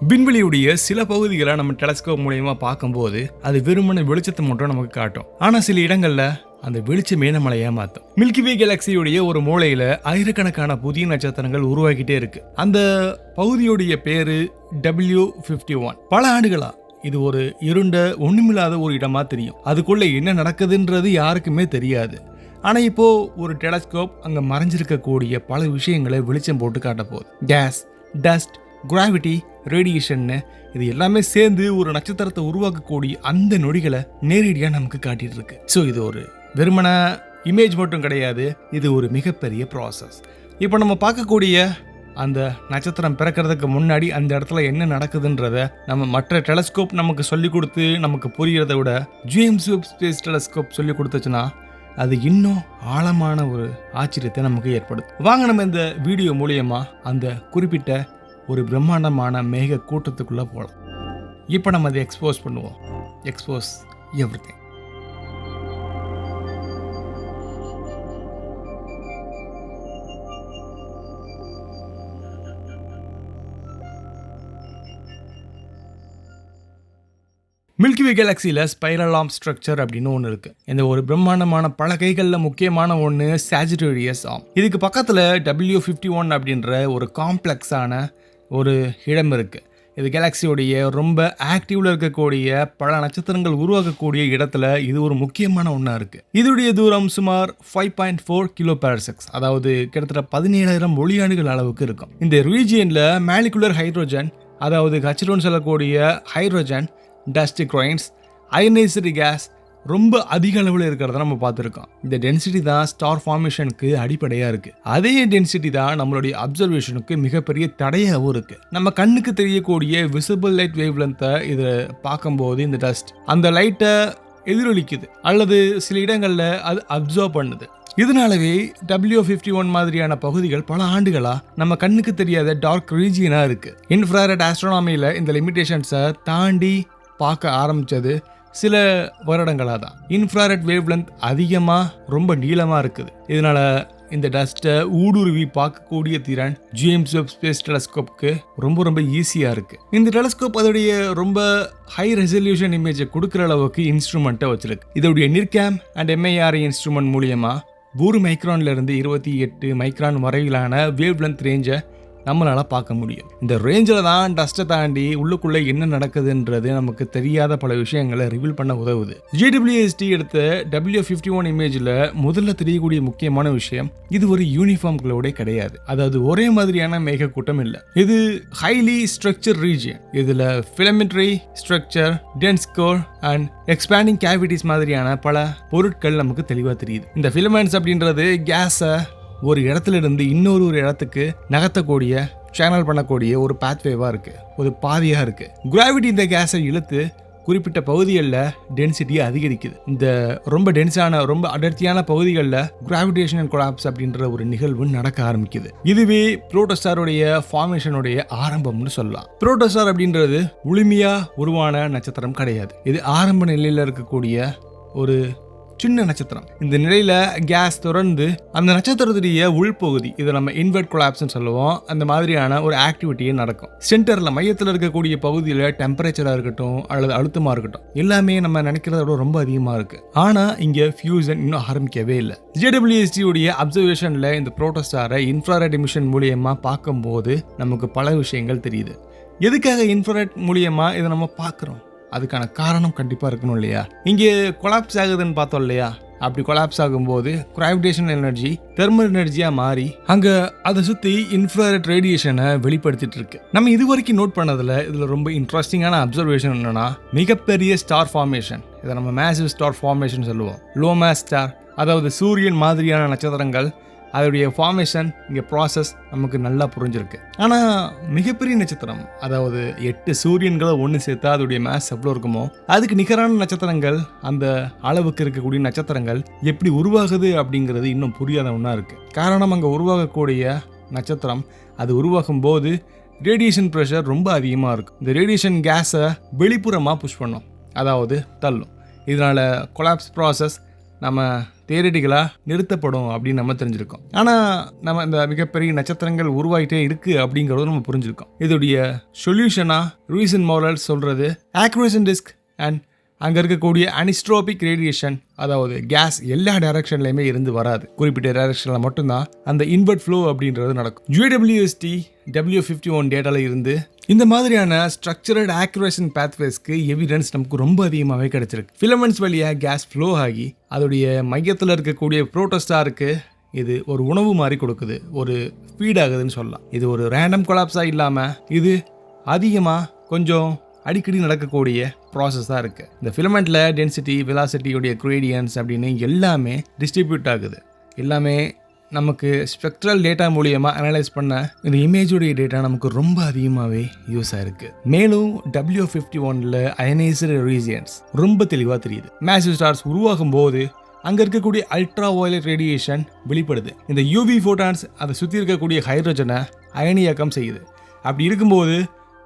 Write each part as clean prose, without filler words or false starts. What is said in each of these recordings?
விண்வெளியுடைய சில பகுதிகளை நம்ம டெலஸ்கோப் மூலமா பார்க்கும்போது அது வெறுமன வெளிச்சத்தை மட்டும் நமக்கு காட்டும். ஆனா சில இடங்கள்ல அந்த வெளிச்சமே நம்மளை ஏமாத்தும். மில்கிவே கேலக்சியுடைய ஒரு மூலையில ஆயிரக்கணக்கான புதிய நட்சத்திரங்கள் உருவாகிட்டே இருக்கு. அந்த பகுதியுடைய பேரு W51. பல ஆண்டுகளா இது ஒரு இருண்ட ஒண்ணுமில்லாத ஒரு இடமா தெரியும். அதுக்குள்ள என்ன நடக்குதுன்றது யாருக்குமே தெரியாது. ஆனா இப்போ ஒரு டெலஸ்கோப் அங்க மறைஞ்சிருக்கக்கூடிய பல விஷயங்களை வெளிச்சம் போட்டு காட்ட போகுது. கேஸ், டஸ்ட், கிராவிட்டி, ரேடியேஷன் இது எல்லாமே சேர்ந்து ஒரு நட்சத்திரத்தை உருவாக்கக்கூடிய அந்த நொடிகளை நேரடியா நமக்கு காட்டிட்டு இருக்கு. ஸோ இது ஒரு வெறுமன இமேஜ் மட்டும் கிடையாது, இது ஒரு மிகப்பெரிய ப்ராசஸ். இப்போ நம்ம பார்க்கக்கூடிய அந்த நட்சத்திரம் பிறக்கிறதுக்கு முன்னாடி அந்த இடத்துல என்ன நடக்குதுன்றத நம்ம மற்ற டெலஸ்கோப் நமக்கு சொல்லி கொடுத்து நமக்கு புரியறதை விட ஜேம்ஸ் வெப் ஸ்பேஸ் டெலஸ்கோப் சொல்லி கொடுத்துச்சுன்னா அது இன்னும் ஆழமான ஒரு ஆச்சரியத்தை நமக்கு ஏற்படுத்தும். வாங்க நம்ம இந்த வீடியோ மூலியமா அந்த குறிப்பிட்ட ஒரு பிரம்மாண்டமான மேக கூட்டத்துக்குள்ள போகலாம். இப்போ நம்ம அதை எக்ஸ்போஸ் பண்ணுவோம். Expose everything. மில்கிவே கேலக்சியில் ஸ்பைரல் ஆர்ம் ஸ்ட்ரக்சர் அப்படின்னு ஒன்று இருக்கு. இந்த ஒரு பிரம்மாண்டமான பல கைகளில் முக்கியமான ஒன்று சாஜிட்டேரியஸ் ஆர்ம். இதுக்கு பக்கத்தில் W51 அப்படின்ற ஒரு காம்ப்ளெக்ஸான ஒரு இடம் இருக்கு. இது கேலக்சியோடைய ரொம்ப ஆக்டிவ்ல இருக்கக்கூடிய பல நட்சத்திரங்கள் உருவாக்கக்கூடிய இடத்துல இது ஒரு முக்கியமான ஒன்றா இருக்கு. இதோடைய தூரம் சுமார் 5.4 கிலோபாரசெக்ஸ், அதாவது கிட்டத்தட்ட 17,000 ஒளியாண்டுகள் அளவுக்கு இருக்கும். இந்த ரீஜியன்ல மாலிகுலர் ஹைட்ரோஜன், அதாவது H2 சொல்லக்கூடிய hydrogen, dust grains, ionised gas ரொம்ப அதிக அளவில் இருக்கிறத நம்ம பார்த்துருக்கோம். இந்த டென்சிட்டி தான் ஸ்டார் ஃபார்மேஷனுக்கு அடிப்படையாக இருக்கு. அதே டென்சிட்டி தான் நம்மளுடைய அப்சர்வேஷனுக்கு மிகப்பெரிய தடையாகவும் இருக்கு. நம்ம கண்ணுக்கு தெரியக்கூடிய விசிபிள் லைட் வேவ் லென்த்தை இதை பார்க்கும்போது இந்த டஸ்ட் அந்த லைட்டை எதிரொலிக்குது அல்லது சில இடங்களில் அது அப்சர்வ் பண்ணுது. இதனாலவே W51 மாதிரியான பகுதிகள் பல ஆண்டுகளா நம்ம கண்ணுக்கு தெரியாத டார்க் ரீஜியனா இருக்கு. இன்ஃப்ராரெட் ஆஸ்ட்ரோனாமியில இந்த லிமிடேஷன்ஸை தாண்டி பார்க்க ஆரம்பிச்சது சில வருடங்களாக தான். இன்ஃப்ராரெட் வேவ் லென்த் அதிகமாக ரொம்ப நீளமாக இருக்குது. இதனால இந்த டஸ்ட்டை ஊடுருவி பார்க்கக்கூடிய திறன் ஜேம்ஸ் வெப் ஸ்பேஸ் டெலஸ்கோப்க்கு ரொம்ப ஈஸியாக இருக்குது. இந்த டெலஸ்கோப் அதோடைய ரொம்ப ஹை ரெசல்யூஷன் இமேஜை கொடுக்குற அளவுக்கு இன்ஸ்ட்ருமெண்ட்டை வச்சிருக்கு. இதோடைய நிர்கேம் அண்ட் MIRI இன்ஸ்ட்ருமெண்ட் மூலியமாக 1 மைக்ரான்லேருந்து 28 மைக்ரான் வரையிலான வேவ் லென்த் ரேஞ்சை நம்மளால பார்க்க முடியும். இந்த ரேஞ்சில் தான் டஸ்ட்டை தாண்டி உள்ளுக்குள்ளே என்ன நடக்குதுன்றது நமக்கு தெரியாத பல விஷயங்களை ரிவீல் பண்ண உதவுது. JWST எடுத்த W51 இமேஜில் முதல்ல தெரியக்கூடிய முக்கியமான விஷயம், இது ஒரு யூனிஃபார்ம் க்ளவுடே கிடையாது. அதாவது ஒரே மாதிரியான மேகக்கூட்டம் இல்லை. இது ஹைலி ஸ்ட்ரக்சர் ரீஜியன். இதில் filamentary structure, dense core and expanding cavities மாதிரியான பல பொருட்கள் நமக்கு தெளிவாக தெரியுது. இந்த ஃபிலமெண்ட்ஸ் அப்படின்றது கேஸை ஒரு இடத்துல இருந்து இன்னொரு இடத்துக்கு நகர்த்தக்கூடிய, சேனல் பண்ணக்கூடிய ஒரு பாத்வேவா இருக்கு, ஒரு பாதையா இருக்கு. கிராவிட்டி இந்த கேஸை இழுத்து குறிப்பிட்ட பகுதிகளில் டென்சிட்டியை அதிகரிக்குது. இந்த ரொம்ப டென்ஸான ரொம்ப அடர்த்தியான பகுதிகளில் கிராவிடேஷனல் கொலாப்ஸ் அப்படின்ற ஒரு நிகழ்வு நடக்க ஆரம்பிக்குது. இதுவே புரோட்டோஸ்டாருடைய ஃபார்மேஷனுடைய ஆரம்பம்னு சொல்லலாம். புரோட்டோஸ்டார் அப்படின்றது முழுமையா உருவான நட்சத்திரம் கிடையாது. இது ஆரம்ப நிலையில இருக்கக்கூடிய ஒரு சின்ன நட்சத்திரம். இந்த நிலையில கேஸ் தொடர்ந்து அந்த நட்சத்திரத்துடைய உள்பகுதி, இதை நம்ம இன்வெர்ட் கொலாப்ஸ்னு சொல்லுவோம், அந்த மாதிரியான ஒரு ஆக்டிவிட்டியே நடக்கும். சென்டர்ல மையத்தில் இருக்கக்கூடிய பகுதியில் டெம்பரேச்சரா இருக்கட்டும் அல்லது அழுத்தமா இருக்கட்டும் எல்லாமே நம்ம நினைக்கிறத விட ரொம்ப அதிகமா இருக்கு. ஆனா இங்க ஃபியூசன் இன்னும் ஆரம்பிக்கவே இல்லை. JWST உடைய அப்சர்வேஷன்ல இந்த புரோட்டோஸ்டாரை இன்ஃப்ராரெட் எமிஷன் மூலியமா பார்க்கும்போது நமக்கு பல விஷயங்கள் தெரியுது. எதுக்காக இன்ஃப்ராரெட் மூலியமா இதை நம்ம பார்க்குறோம்? அதுக்கான காரணம் கண்டிப்பாக இருக்கணும் இல்லையா? இங்கே கொலாப்ஸ் ஆகுதுன்னு பார்த்தோம் இல்லையா? அப்படி கொலாப்ஸ் ஆகும்போது கிராவிடேஷனல் எனர்ஜி தெர்மல் எனர்ஜியாக மாறி அங்கே அதை சுற்றி இன்ஃப்ராரெட் ரேடியேஷனை வெளிப்படுத்திட்டு இருக்கு. நம்ம இது வரைக்கும் நோட் பண்ணதில் இதில் ரொம்ப இன்ட்ரெஸ்டிங்கான அப்சர்வேஷன் என்னன்னா, மிகப்பெரிய ஸ்டார் ஃபார்மேஷன், இதை நம்ம மேசிவ் ஸ்டார் ஃபார்மேஷன் சொல்லுவோம். லோ மாஸ் ஸ்டார், அதாவது சூரியன் மாதிரியான நட்சத்திரங்கள், அதோடைய ஃபார்மேஷன் இங்கே ப்ராசஸ் நமக்கு நல்லா புரிஞ்சிருக்கு. ஆனால் மிகப்பெரிய நட்சத்திரம், அதாவது 8 சூரியன்களை ஒன்று சேர்த்தா அதோடைய மேஸ் எவ்வளோ இருக்குமோ அதுக்கு நிகரான நட்சத்திரங்கள், அந்த அளவுக்கு இருக்கக்கூடிய நட்சத்திரங்கள் எப்படி உருவாகுது அப்படிங்கிறது இன்னும் புரியாத ஒன்றா இருக்குது. காரணம், அங்கே உருவாகக்கூடிய நட்சத்திரம் அது உருவாகும் போது ரேடியேஷன் ப்ரெஷர் ரொம்ப அதிகமாக இருக்கும். இந்த ரேடியேஷன் கேஸை வெளிப்புறமாக புஷ் பண்ணும், அதாவது தள்ளும். இதனால் கொலாப்ஸ் ப்ராசஸ் நம்ம தியரிட்டிக்கலா நிறுத்தப்படும் அப்படின்னு நம்ம தெரிஞ்சிருக்கோம். ஆனா நம்ம இந்த மிகப்பெரிய நட்சத்திரங்கள் உருவாயிட்டே இருக்கு அப்படிங்கறத நம்ம புரிஞ்சிருக்கோம். இதோடைய சொல்யூஷனா ரீசன் மாடல் சொல்றது ஆக்யூரேஷன் டிஸ்க் அண்ட் அங்கே இருக்கக்கூடிய அனிஸ்ட்ரோபிக் ரேடியேஷன், அதாவது கேஸ் எல்லா டைரக்ஷன்லையுமே இருந்து வராது, குறிப்பிட்ட டைரக்ஷனில் மட்டும்தான் அந்த இன்வெர்ட் ஃப்ளோ அப்படின்றது நடக்கும். JWST W51 டேட்டால இருந்து இந்த மாதிரியான ஸ்ட்ரக்சரட் ஆக்யூரேஷன் பேத்வேஸ்க்கு எவிடன்ஸ் நமக்கு ரொம்ப அதிகமாகவே கிடைச்சிருக்கு. ஃபிலமெண்ட்ஸ் வழியாக கேஸ் ஃப்ளோ ஆகி அதோடைய மையத்தில் இருக்கக்கூடிய புரோட்டோஸ்டாருக்கு இது ஒரு உணவு மாதிரி கொடுக்குது, ஒரு ஃபீட் ஆகுதுன்னு சொல்லலாம். இது ஒரு ரேண்டம் கொலாப்ஸாக இல்லாமல் இது அதிகமாக கொஞ்சம் அடிக்கடி நடக்கக்கூடிய ப்ராசஸாக இருக்குது. இந்த ஃபிலமெண்ட்டில் டென்சிட்டி, வெலாசிட்டியோடைய கிரேடியன்ஸ் அப்படின்னு எல்லாமே டிஸ்ட்ரிபியூட் ஆகுது. எல்லாமே நமக்கு ஸ்பெக்ட்ரல் டேட்டா மூலியமாக அனலைஸ் பண்ண இந்த இமேஜோடைய டேட்டா நமக்கு ரொம்ப அதிகமாகவே யூஸ் ஆயிருக்கு. மேலும் W51 அயனைஸ்டு ரீஜியன்ஸ் ரொம்ப தெளிவாக தெரியுது. மேசிவ் ஸ்டார்ஸ் உருவாகும் போது அங்கே இருக்கக்கூடிய அல்ட்ரா வயலட் ரேடியேஷன் வெளிப்படுது. இந்த UV ஃபோட்டான்ஸ் அதை சுற்றி இருக்கக்கூடிய ஹைட்ரஜனை அயனியாக்கம் செய்யுது. அப்படி இருக்கும்போது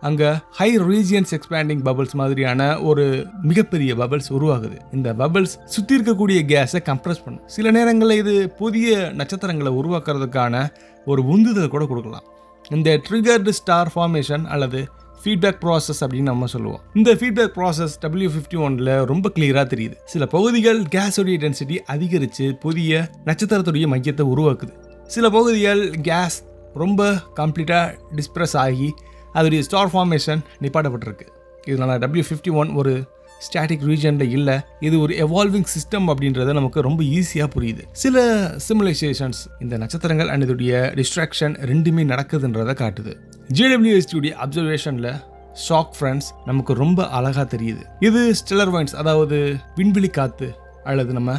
அங்கே ஹை ரீஜியன்ஸ் எக்ஸ்பேண்டிங் பபிள்ஸ் மாதிரியான ஒரு மிகப்பெரிய பபிள்ஸ் உருவாகுது. இந்த பபிள்ஸ் சுற்றி இருக்கக்கூடிய கேஸை கம்ப்ரஸ் பண்ணும். சில நேரங்களில் இது புதிய நட்சத்திரங்களை உருவாக்குறதுக்கான ஒரு உந்துதலை கூட கொடுக்கலாம். இந்த ட்ரிகர்டு ஸ்டார் ஃபார்மேஷன் அல்லது ஃபீட்பேக் ப்ராசஸ் அப்படின்னு நம்ம சொல்லுவோம். இந்த ஃபீட்பேக் ப்ராசஸ் W51 ரொம்ப கிளியராக தெரியுது. சில பகுதிகள் கேஸோடைய டென்சிட்டி அதிகரித்து புதிய நட்சத்திரத்துடைய மையத்தை உருவாக்குது. சில பகுதிகள் கேஸ் ரொம்ப கம்ப்ளீட்டாக டிஸ்ப்ரெஸ் ஆகி அதோடைய ஸ்டார் ஃபார்மேஷன் நிப்பாட்டப்பட்டிருக்கு. இதனால் W51 ஒரு ஸ்டாட்டிக் ரீஜனில் இல்லை, இது ஒரு எவால்விங் சிஸ்டம் அப்படின்றத நமக்கு ரொம்ப ஈஸியாக புரியுது. சில சிமுலேஷன்ஸ் இந்த நட்சத்திரங்கள் அண்ட் இதோடைய டிஸ்ட்ராக்ஷன் ரெண்டுமே நடக்குதுன்றதை காட்டுது. JWST அப்சர்வேஷனில் ஷாக் ஃப்ரண்ட்ஸ் நமக்கு ரொம்ப அழகாக தெரியுது. இது ஸ்டெல்லர் வைன்ஸ், அதாவது விண்வெளி காற்று அல்லது நம்ம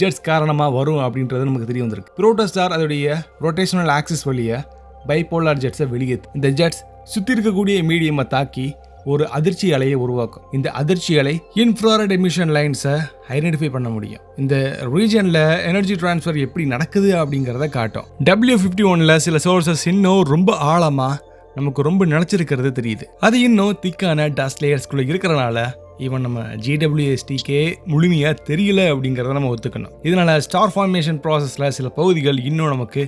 ஜெட்ஸ் காரணமாக வரும் அப்படின்றது நமக்கு தெரிய வந்திருக்கு. புரோட்டோஸ்டார் அதோடைய ரொட்டேஷனல் ஆக்சிஸ் வழியாக பைபோலார் ஜெட்ஸை வெளியேற்று. இந்த ஜெட்ஸ் சுற்றி இருக்கக்கூடிய மீடியமை தாக்கி ஒரு அதிர்ச்சி அலையை உருவாக்கும். இந்த அதிர்ச்சி அலை இன்ஃப்ராரெட் எமிஷன் லைன்ஸை ஐடென்டிஃபை பண்ண முடியும். இந்த ரீஜனில் எனர்ஜி டிரான்ஸ்ஃபர் எப்படி நடக்குது அப்படிங்கிறத காட்டும். W51 சில சோர்சஸ் இன்னும் ரொம்ப ஆழமாக நமக்கு ரொம்ப நினச்சிருக்கிறது தெரியுது. அது இன்னும் திக்கான டஸ்ட் லேயர்ஸ்குள்ளே இருக்கிறனால ஈவன் நம்ம JWSTக்கே முழுமையாக தெரியல அப்படிங்கிறத நம்ம ஒத்துக்கணும். இதனால் ஸ்டார் ஃபார்மேஷன் ப்ராசஸில் சில பகுதிகள் இன்னும் நமக்கு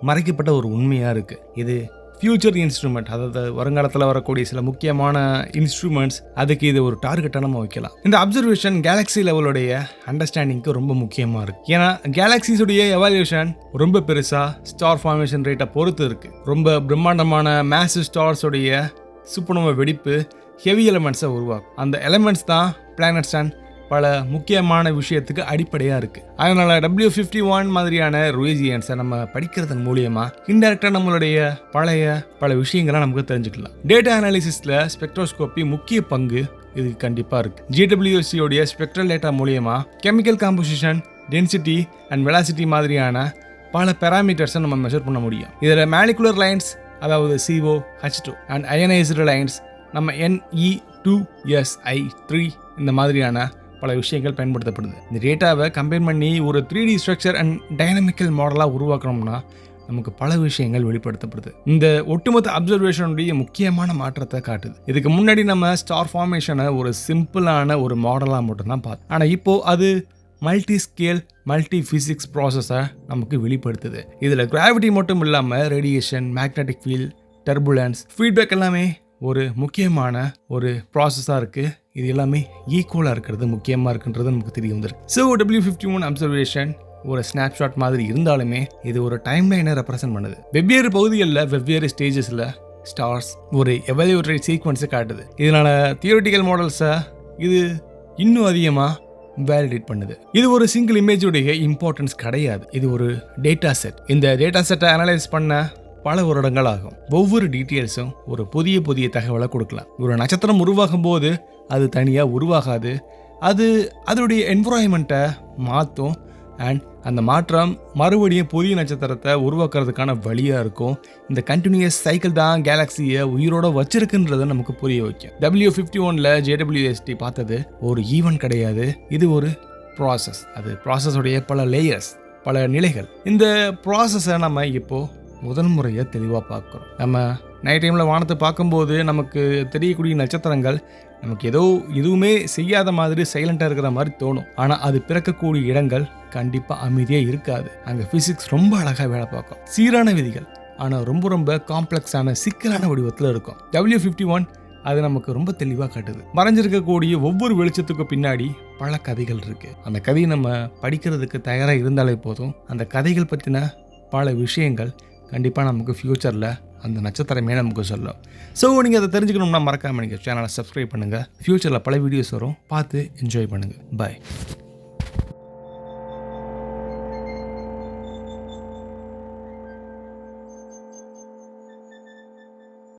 மறைக்கப்பட்ட ஒரு உண்மையாக இருக்குது. இது ஃபியூச்சர் இன்ஸ்ட்ருமெண்ட், அதாவது வருங்காலத்தில் வரக்கூடிய சில முக்கியமான இன்ஸ்ட்ருமெண்ட்ஸ், அதுக்கு இது ஒரு டார்கெட்டாக நம்ம வைக்கலாம். இந்த அப்சர்வேஷன் கேலக்ஸி லெவலுடைய அண்டர்ஸ்டாண்டிங்க்கு ரொம்ப முக்கியமாக இருக்குது. ஏன்னா கேலக்ஸிஸுடைய எவால்யூஷன் ரொம்ப பெருசாக ஸ்டார் ஃபார்மேஷன் ரேட்டை பொறுத்து இருக்குது. ரொம்ப பிரம்மாண்டமான மேசிவ் ஸ்டார்ஸுடைய சூப்பர்னோவா வெடிப்பு ஹெவி எலிமெண்ட்ஸை உருவாக்கும். அந்த எலிமெண்ட்ஸ் தான் பிளானட்ஸ் அண்ட் பல முக்கியமான விஷயத்துக்கு அடிப்படையாக இருக்குது. அதனால் W51 மாதிரியான ரீஜியன்ஸை நம்ம படிக்கிறதன் மூலியமாக இன்டெரக்டாக நம்மளுடைய பல விஷயங்களை நமக்கு தெரிஞ்சுக்கலாம். டேட்டா அனாலிசிஸில் ஸ்பெக்ட்ரோஸ்கோப்பி முக்கிய பங்கு இதுக்கு கண்டிப்பாக இருக்குது. JWST ஸ்பெக்ட்ரல் டேட்டா மூலியமாக chemical composition, density and velocity மாதிரியான பல பேராமீட்டர்ஸை நம்ம மெஷர் பண்ண முடியும். இதில் மாலிகுலர் லைன்ஸ், அதாவது CO, H2 and ionised lines நம்ம Ne2Si3 இந்த மாதிரியான பல விஷயங்கள் பயன்படுத்தப்படுது. இந்த டேட்டாவை கம்பைன் பண்ணி ஒரு 3D ஸ்ட்ரக்சர் அண்ட் டைனமிக்கல் மாடலாக உருவாக்கணும்னா நமக்கு பல விஷயங்கள் வெளிப்படுத்தப்படுது. இந்த ஒட்டுமொத்த அப்சர்வேஷனுடைய முக்கியமான மாற்றத்தை காட்டுது. இதுக்கு முன்னாடி நம்ம ஸ்டார் ஃபார்மேஷனை ஒரு சிம்பிளான ஒரு மாடலாக மட்டும்தான் பார்த்தோம். ஆனால் இப்போது அது மல்டி ஸ்கேல், மல்டி ஃபிசிக்ஸ் ப்ராசஸை நமக்கு வெளிப்படுத்துது. இதில் கிராவிட்டி மட்டும் இல்லாமல் radiation, magnetic field, turbulence, feedback எல்லாமே ஒரு முக்கியமான ஒரு ப்ராசஸாக இருக்குது. இது எல்லாமே ஈக்குவலாக இருக்கிறது முக்கியமாக இருக்குன்றது நமக்கு தெரிய வந்திருக்கு. ஸோ W51 அப்சர்வேஷன் ஒரு ஸ்னாப்ஷாட் மாதிரி இருந்தாலுமே இது ஒரு டைம் லைனை ரெப்ரசென்ட் பண்ணுது. வெவ்வேறு பகுதிகளில் வெவ்வேறு ஸ்டேஜஸில் ஸ்டார்ஸ் ஒரு எவல்யூட்டரி சீக்வன்ஸை காட்டுது. இதனால் தியரிட்டிக்கல் மாடல்ஸை இது இன்னும் அதிகமாக வேலிடேட் பண்ணுது. இது ஒரு சிங்கிள் இமேஜுடைய இம்பார்ட்டன்ஸ் கிடையாது, இது ஒரு டேட்டா செட். இந்த டேட்டா செட்டை அனலைஸ் பண்ண பல வருடங்கள் ஆகும். ஒவ்வொரு டீட்டெயில்ஸும் ஒரு புதிய தகவலை கொடுக்கலாம். ஒரு நட்சத்திரம் உருவாகும் போது அது தனியாக உருவாகாது, அது அதோடைய என்விரான்மெண்ட்டை மாற்றும் அண்ட் அந்த மாற்றம் மறுபடியும் புதிய நட்சத்திரத்தை உருவாக்குறதுக்கான வழியாக இருக்கும். இந்த கண்டினியூஸ் சைக்கிள் தான் கேலக்ஸியை உயிரோட வச்சிருக்குன்றதை நமக்கு புரிய வைக்கும். W51 JWST பார்த்தது ஒரு ஈவென்ட் கிடையாது, இது ஒரு ப்ராசஸ். அது ப்ராசஸோடைய பல லேயர்ஸ், பல நிலைகள். இந்த ப்ராசஸை நம்ம இப்போது முதல் முறையாக தெளிவாக பார்க்குறோம். நம்ம நைட் டைமில் வானத்தை பார்க்கும்போது நமக்கு தெரியக்கூடிய நட்சத்திரங்கள் நமக்கு எதுவுமே செய்யாத மாதிரி சைலண்டாக இருக்கிற மாதிரி தோணும். ஆனால் அது பிறக்கக்கூடிய இடங்கள் கண்டிப்பாக அமைதியாக இருக்காது. அங்கே ஃபிசிக்ஸ் ரொம்ப அழகாக வேலை பார்க்கும். சீரான விதிகள் ஆனால் ரொம்ப ரொம்ப காம்ப்ளெக்ஸான சிக்கலான வடிவத்தில் இருக்கும். W51 அது நமக்கு ரொம்ப தெளிவாக காட்டுது. மறைஞ்சிருக்கக்கூடிய ஒவ்வொரு வெளிச்சத்துக்கும் பின்னாடி பல கதைகள் இருக்குது. அந்த கதையை நம்ம படிக்கிறதுக்கு தயாராக இருந்தாலே போதும். அந்த கதைகள் பற்றின பல விஷயங்கள் கண்டிப்பாக நமக்கு ஃப்யூச்சரில் அந்த நட்சத்திரமே நமக்கு சொல்லும். ஸோ நீங்கள் அதை தெரிஞ்சுக்கணும்னா மறக்காமல் நீங்கள் சேனலை சப்ஸ்கிரைப் பண்ணுங்கள். ஃப்யூச்சரில் பல வீடியோஸ் வரும், பார்த்து என்ஜாய் பண்ணுங்கள். பாய்.